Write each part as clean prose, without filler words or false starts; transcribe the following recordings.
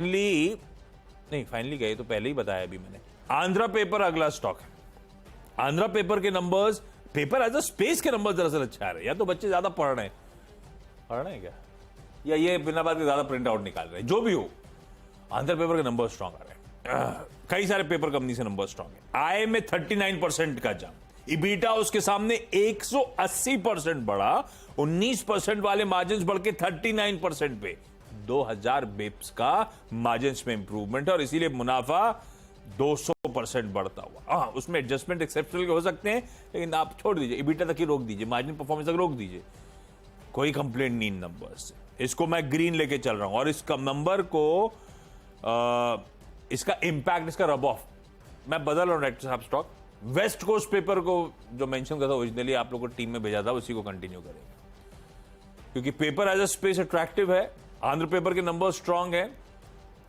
Finally गए तो पहले ही बताया अभी मैंने। आंध्रा पेपर अगला स्टॉक है। आंध्रा पेपर के numbers, paper as a space के नंबर्स दरअसल अच्छे आ रहे हैं। या तो बच्चे ज्यादा पढ़ रहे हैं क्या, या ये बिना बात के ज्यादा प्रिंट आउट निकाल रहे हैं, जो भी हो आंध्र पेपर के नंबर स्ट्रॉन्ग आ रहे हैं। कई सारे पेपर कंपनी से नंबर स्ट्रॉन्ग है। आय में 39% का जंप, इबीटा उसके सामने 180% बढ़ा, 19% वाले मार्जिन बढ़ के 39% पे 2000 बेप्स का मार्जिन में इंप्रूवमेंट है और इसीलिए मुनाफा 200% बढ़ता हुआ। हाँ, उसमें एडजस्टमेंट एक्सेप्शनल हो सकते हैं, लेकिन आप छोड़ दीजिए, इबीटा तक ही रोक दीजिए, मार्जिन परफॉर्मेंस तक रोक दीजिए, कोई कंप्लेंट नहीं इन नंबर से। इसको मैं ग्रीन लेके चल रहा हूं और इसका नंबर को इसका इंपैक्ट, इसका रब ऑफ मैं बदल रहा हूं। डायरेक्टर साहब स्टॉक वेस्ट कोस्ट पेपर को जो मेंशन करता ओरिजिनली आप लोगों को टीम में भेजा था, उसी को कंटिन्यू करेंगे क्योंकि paper as a space attractive है। आंध्र पेपर के नंबर स्ट्रांग है।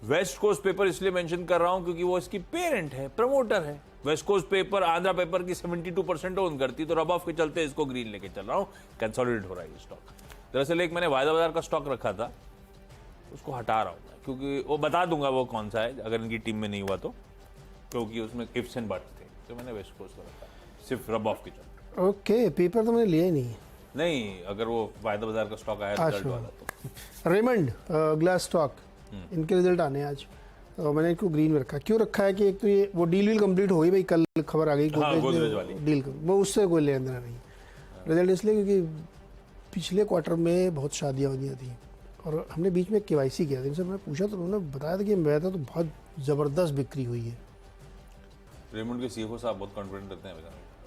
वेस्ट कोस्ट पेपर इसलिए मेंशन कर रहा हूं क्योंकि वो इसकी पेरेंट है, प्रमोटर है। West coast paper Andhra paper की 72% ओन करती, तो रब ऑफ के चलते इसको ग्रीन लेके चल रहा हूं। कंसोलिडेट हो रहा है ये स्टॉक। दरअसल एक मैंने वायदा बाजार का स्टॉक रखा था, उसको हटा रहा हूं मैं, क्योंकि वो बता दूंगा वो कौन सा है अगर इनकी टीम में नहीं हुआ तो, क्योंकि उसमें इफ्स एंड बट्स थे, तो मैंने वेस्ट कोस्ट को रखा सिर्फ रब ऑफ के चलते। ओके, पेपर तो मैंने लिया ही नहीं, अगर वो वायदा बाजार का स्टॉक आया रिजल्ट वाला तो। रेमंड ग्लास स्टॉक, इनके रिजल्ट आने हैं आज, तो मैंने इनको ग्रीन में रखा। क्यों रखा है कि एक तो ये वो डील वील कंप्लीट हो गई भाई, कल खबर आ गई गोदरेज वाली डील, वो उससे कोई लेना देना नहीं। रिजल्ट इसलिए क्योंकि पिछले क्वार्टर में बहुत शादियाँ होनी थी और हमने बीच में केवाईसी किया था इनसे, मैंने पूछा तो उन्होंने बताया था कि मेरा तो बहुत ज़बरदस्त बिक्री हुई है। रेमंड के सीएफओ साहब बहुत कॉन्फिडेंट रहते हैं।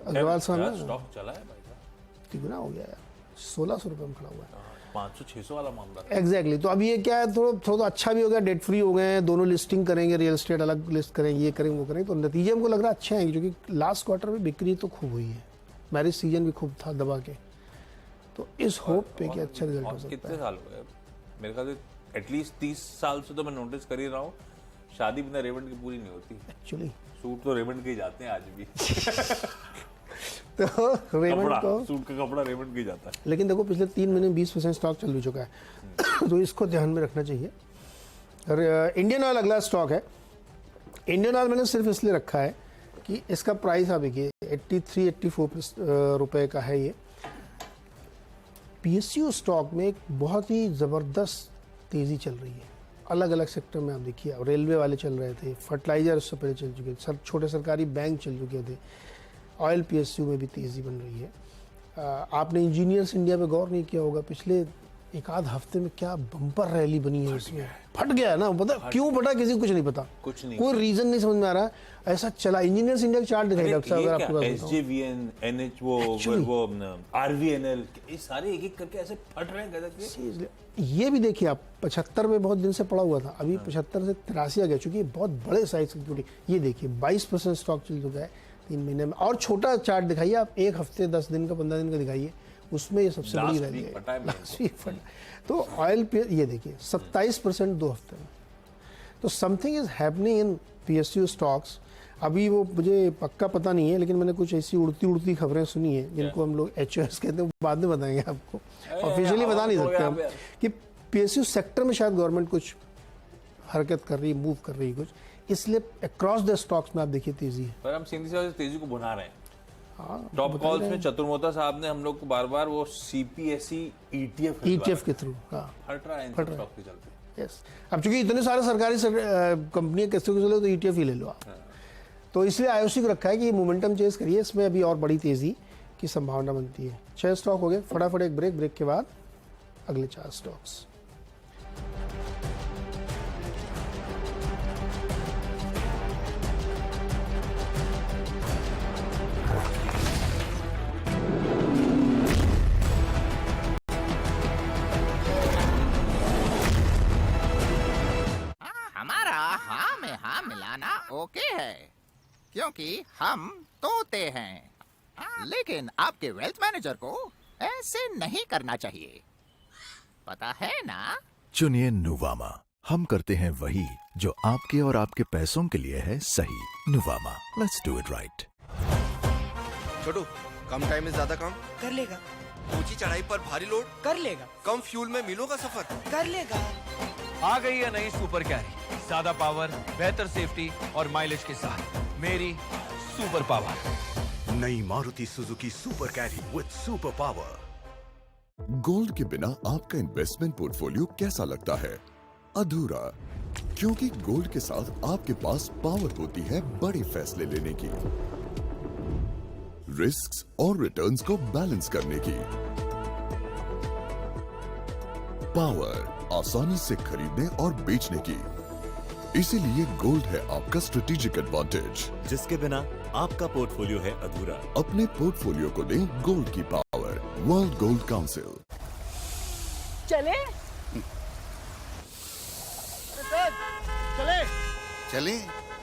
अग्रवाल साहब स्टॉक चला है भाई साहब, तिगुना हो गया यार, 1600 रुपये में खड़ा हुआ है। 500-600 वाला मामला एग्जैक्टली। तो अब ये क्या है, थोड़ा अच्छा भी हो गया, डेट फ्री हो गए हैं, दोनों लिस्टिंग करेंगे, रियल एस्टेट अलग लिस्ट करेंगे, ये करेंगे वो करेंगे, तो नतीजे हमको लग रहा है अच्छे हैं क्योंकि लास्ट क्वार्टर में बिक्री तो खूब हुई है, मैरिज सीजन भी खूब था दबा के, तो इस होप पे कि अच्छा रिजल्ट हो सकता है। कितने साल हो गए मेरे ख्याल से, एटलीस्ट 30 साल से तो मैं नोटिस कर ही रहा हूँ, शादी बिना रेमंड की पूरी नहीं होती एक्चुअली। सूट तो रेमंड के ही जाते हैं आज भी। तो रेमंड को सूट का कपड़ा रेमंड के ही जाता है। लेकिन देखो पिछले 3 महीने में 20% स्टॉक चल भी चुका है, तो इसको ध्यान में रखना चाहिए। और इंडियन ऑयल अगला स्टॉक है। इंडियन ऑयल मैंने सिर्फ इसलिए रखा है कि इसका प्राइस आप देखिए 83-84 रुपये का है। ये PSU स्टॉक में एक बहुत ही ज़बरदस्त तेज़ी चल रही है, अलग अलग सेक्टर में आप देखिए, रेलवे वाले चल रहे थे, फर्टिलाइजर उससे पहले चल चुके थे, छोटे सरकारी बैंक चल चुके थे, ऑयल PSU में भी तेज़ी बन रही है। आपने इंजीनियर्स इंडिया पे गौर नहीं किया होगा, पिछले एक आध हफ्ते में क्या बम्पर रैली बनी है उसमें, फट गया है ना, पता क्यों फटा किसी को कुछ नहीं पता, कुछ नहीं, कोई रीजन नहीं समझ में आ रहा, ऐसा चला। इंजीनियर्स इंडिया का चार्ट दिखाई डॉक्टर साहब अगर आपके पास SJVN, NH, वो RVNL, ये सारे एक एक करके ऐसे फट रहे हैं गजब के। ये भी देखिए आप 75 में बहुत दिन से पड़ा हुआ था, अभी 75 से 83 आ गया, चूंकि बहुत बड़े साइज की इक्विटी। ये देखिए 22% स्टॉक चल चुका है 3 महीने में। और छोटा चार्ट दिखाइए आप, 1 हफ्ते 10 दिन का 15 दिन का दिखाइए, उसमें ये सबसे बड़ी रैली है। लास्ट वीक फटा। तो ऑयल पे ये देखिए 27% 2 हफ्ते में। तो something is happening in PSU stocks. अभी वो मुझे पक्का पता नहीं है, लेकिन मैंने कुछ ऐसी उड़ती खबरें सुनी है जिनको हम लोग HOS कहते हैं, बाद में बताएंगे आपको, ऑफिशियली बता नहीं सकते हम, कि PSU सेक्टर में शायद गवर्नमेंट कुछ हरकत कर रही है, मूव कर रही है कुछ, इसलिए अक्रॉस द स्टॉक्स में आप देखिए तेजी है। पर हम सीधी सी तेजी को बुना रहे हैं। हाँ, टॉप कॉल्स में चतुर्मोता साहब ने हम लोग को बार बार वो CPSE ETF के थ्रू हट रहा है स्टॉक के चलते। यस, अब चूंकि इतने सारे सरकारी कंपनियां कैसे चले, तो ETF ही ले लो आप। तो इसलिए IOC को रखा है कि मोमेंटम चेज करिए, इसमें अभी और बड़ी तेजी की संभावना बनती है। 6 स्टॉक हो गए, फटाफट एक ब्रेक के बाद अगले 4 स्टॉक्स। ओके है, क्योंकि हम तोते हैं, लेकिन आपके वेल्थ मैनेजर को ऐसे नहीं करना चाहिए, पता है ना? चुनिए नुवामा, हम करते हैं वही जो आपके और आपके पैसों के लिए है सही। Nuvama, let's do it right. Chhotu, come time में ज्यादा काम कर लेगा, ऊंची चढ़ाई पर भारी लोड कर लेगा, कम फ्यूल में मीलों का सफर कर लेगा। आ गई है नई सुपर कैरी, ज्यादा पावर, बेहतर सेफ्टी और माइलेज के साथ मेरी सुपर पावर। नई Maruti Suzuki super carry with super power. Gold के बिना आपका इन्वेस्टमेंट पोर्टफोलियो कैसा लगता है? अधूरा। क्योंकि गोल्ड के साथ आपके पास पावर होती है बड़े फैसले लेने की, रिस्क्स और रिटर्न्स को बैलेंस करने की, पावर आसानी से खरीदने और बेचने की। इसीलिए गोल्ड है आपका स्ट्रेटेजिक एडवांटेज, जिसके बिना आपका पोर्टफोलियो है अधूरा। अपने पोर्टफोलियो को दें गोल्ड की पावर। World gold council. चले चलें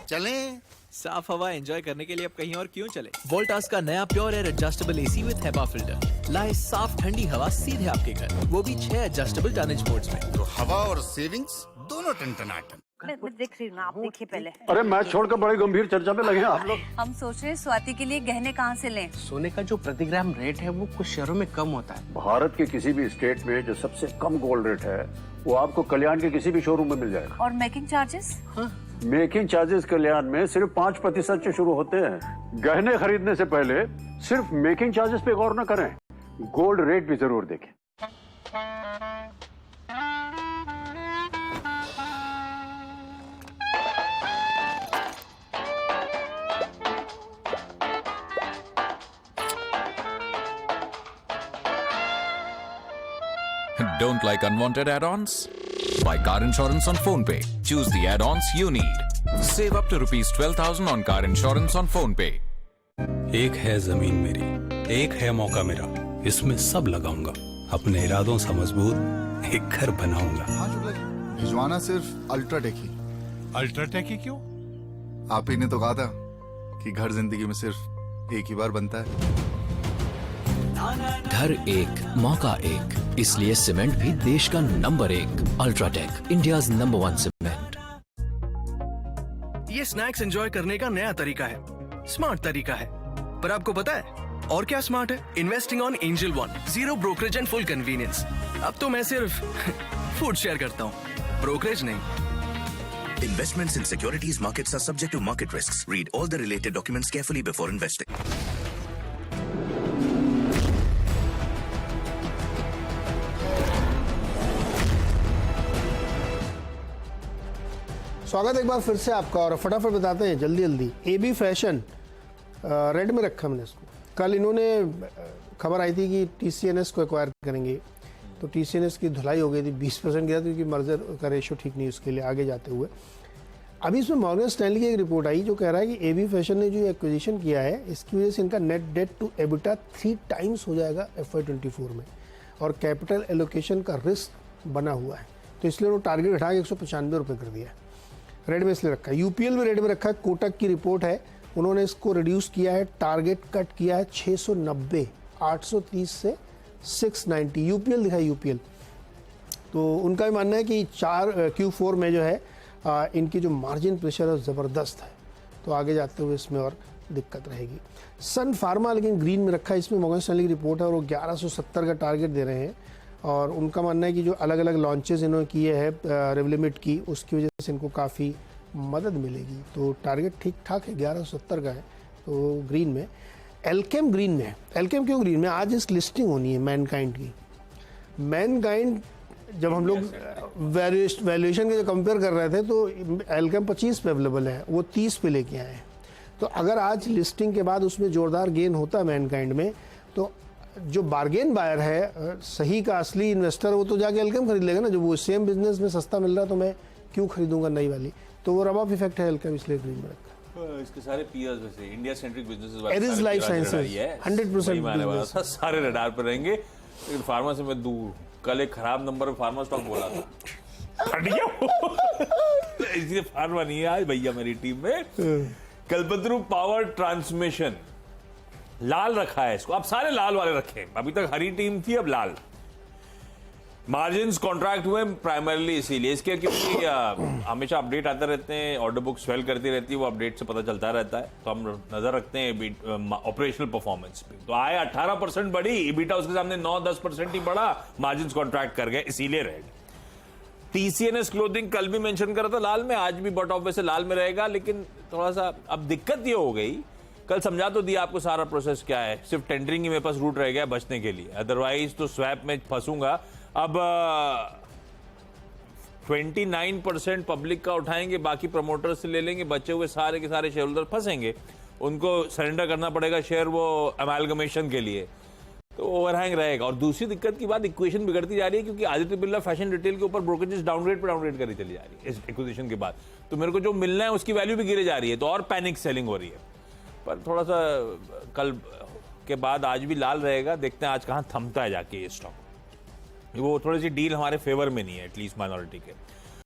चलें। साफ हवा एंजॉय करने के लिए अब कहीं और क्यों चले? वोल्टास का नया pure air adjustable AC with HEPA filter लाए साफ ठंडी हवा सीधे आपके घर, वो भी 6 एडजस्टेबल टनेज मोड्स में। तो हवा और सेविंग्स दोनों टन। मैं देख रही हूँ ना, आप देखिए पहले। अरे मैच छोड़कर बड़े गंभीर चर्चा में लगे हैं आप लोग। हम सोच रहे हैं स्वाति के लिए गहने कहाँ से लें। सोने का जो प्रति ग्राम रेट है वो कुछ शहरों में कम होता है। भारत के किसी भी स्टेट में जो सबसे कम गोल्ड रेट है वो आपको कल्याण के किसी भी शोरूम में मिल जाएगा। और मेकिंग चार्जेस? मेकिंग चार्जेस कल्याण में सिर्फ 5% से शुरू होते हैं। गहने खरीदने से पहले सिर्फ मेकिंग चार्जेस पे गौर न करें, गोल्ड रेट भी जरूर देखें। Don't like unwanted add-ons? Buy car insurance on PhonePe. Choose the add-ons you need. Save up to ₹12,000 on car insurance on PhonePe. एक है जमीन मेरी, एक है मौका मेरा, इसमें सब लगाऊंगा। अपने इरादों से मजबूत एक घर बनाऊंगा। हाँ शुक्ला जी, भिजवाना सिर्फ अल्ट्राटेक ही। अल्ट्राटेक ही क्यों? आप ही ने तो कहा था कि घर जिंदगी में सिर्फ एक ही बार बनता है। घर एक, मौका एक, इसलिए सीमेंट भी देश का number 1। UltraTech, India's number 1 cement. ये स्नैक्स एंजॉय करने का नया तरीका है, स्मार्ट तरीका है। पर आपको पता है और क्या स्मार्ट है? Investing on angel one, zero brokerage and full convenience. अब तो मैं सिर्फ फूड शेयर करता हूँ, ब्रोकरेज नहीं। Investments in securities markets are subject to market risks. Read all the related documents carefully before investing. स्वागत एक बार फिर से आपका, और फटाफट बताते हैं जल्दी जल्दी। एबी फैशन रेड में रखा मैंने इसको। कल इन्होंने खबर आई थी कि टीसीएनएस को एक्वायर करेंगे, तो टीसीएनएस की धुलाई हो गई थी, 20% गया, क्योंकि मर्जर का रेशो ठीक नहीं उसके लिए आगे जाते हुए। अभी इसमें मॉर्गन स्टैनली की एक रिपोर्ट आई जो कह रहा है कि एबी फैशन ने जो एक्विजिशन किया है इसकी वजह से इनका net debt to EBITDA 3 times हो जाएगा FY24 में, और कैपिटल एलोकेशन का रिस्क बना हुआ है, तो इसलिए उन्होंने टारगेट घटा के 195 रुपये कर दिया है। रेड में इसलिए रखा है। यूपीएल भी रेड में रखा है। कोटक की रिपोर्ट है, उन्होंने इसको रिड्यूस किया है, टारगेट कट किया है 690, 830 से 690। यूपीएल दिखाई, यूपीएल तो उनका भी मानना है कि Q4 में जो है इनकी जो मार्जिन प्रेशर है ज़बरदस्त है, तो आगे जाते हुए इसमें और दिक्कत रहेगी। सन फार्मा लेकिन ग्रीन में रखा है, इसमें मॉर्गन स्टैनली की रिपोर्ट है और वो 1170 का टारगेट दे रहे हैं, और उनका मानना है कि जो अलग अलग लॉन्चेस इन्होंने किए हैं रेवलिमिट की, उसकी वजह से इनको काफ़ी मदद मिलेगी, तो टारगेट ठीक ठाक है, 1170 का है, तो ग्रीन में। एल्केम ग्रीन में है। एल्केम क्यों ग्रीन में? आज इस लिस्टिंग होनी है मैनकाइंड की। मैनकाइंड जब हम लोग वैल्यूएशन के जो कंपेयर कर रहे थे तो एल्केम 25 पे अवेलेबल है, वो 30 पे लेके आए हैं, तो अगर आज लिस्टिंग के बाद उसमें जोरदार गेन होता है मैनकाइंड में, तो जो बार्गेन बायर है, सही का असली इन्वेस्टर, वो तो जाके एल्केम खरीद लेगा ना। जब वो सेम बिजनेस में सस्ता मिल रहा है तो मैं क्यों खरीदूंगा नई वाली, तो वो रब ऑफ इफेक्ट है एल्केम, इसलिए ग्रीन में रखा है। इसके सारे पीयर्स में से India centric businesses Eris life sciences 100% business, सारे रडार पर रहेंगे, लेकिन फार्मा से मैं दूर। कल एक खराब नंबर में फार्मा स्टॉक बोला था, हट गया इसलिए फार्मा नहीं है आज भैया मेरी टीम में। कल्पतरू पावर ट्रांसमिशन लाल रखा है इसको, अब सारे लाल वाले रखे, अभी तक हरी टीम थी, अब लाल। मार्जिन्स कॉन्ट्रैक्ट हुए प्राइमरली इसीलिए, इसके क्योंकि हमेशा अपडेट आते रहते हैं, ऑर्डर बुक स्वेल करती रहती है, वो अपडेट से पता चलता रहता है, तो हम नजर रखते हैं ऑपरेशनल परफॉर्मेंस पे। तो आए 18% बढ़ी, ईबीटा उसके सामने 9-10% ही बढ़ा, मार्जिन्स कॉन्ट्रैक्ट कर गए, इसीलिए रेड। TCNS क्लोथिंग कल भी मेंशन करा था लाल में, आज भी बट ऑफ वैसे लाल में रहेगा, लेकिन थोड़ा सा अब दिक्कत ये हो गई, कल समझा तो दिया आपको सारा प्रोसेस क्या है, सिर्फ टेंडरिंग ही मेरे पास रूट रह गया बचने के लिए, अदरवाइज तो स्वैप में फंसूंगा। अब 29% पब्लिक का उठाएंगे, बाकी प्रमोटर से ले लेंगे, बचे हुए सारे के सारे शेयर होल्डर फंसेंगे, उनको सरेंडर करना पड़ेगा शेयर वो अमालगमेशन के लिए, तो ओवरहैंग रहेगा। और दूसरी दिक्कत की बात, इक्वेशन बिगड़ती जा रही है, क्योंकि आदित्य बिरला फैशन रिटेल के ऊपर ब्रोकरेजेस डाउनग्रेड करी चली जा रही है इस एक्विजिशन के बाद, तो मेरे को जो मिलना है उसकी वैल्यू भी गिरे जा रही है, तो और पैनिक सेलिंग हो रही है। पर थोड़ा सा कल के बाद आज भी लाल रहेगा, देखते हैं आज कहाँ थमता है जाके ये स्टॉक। वो थोड़ी सी डील हमारे फेवर में नहीं है, एटलीस्ट माइनॉरिटी के।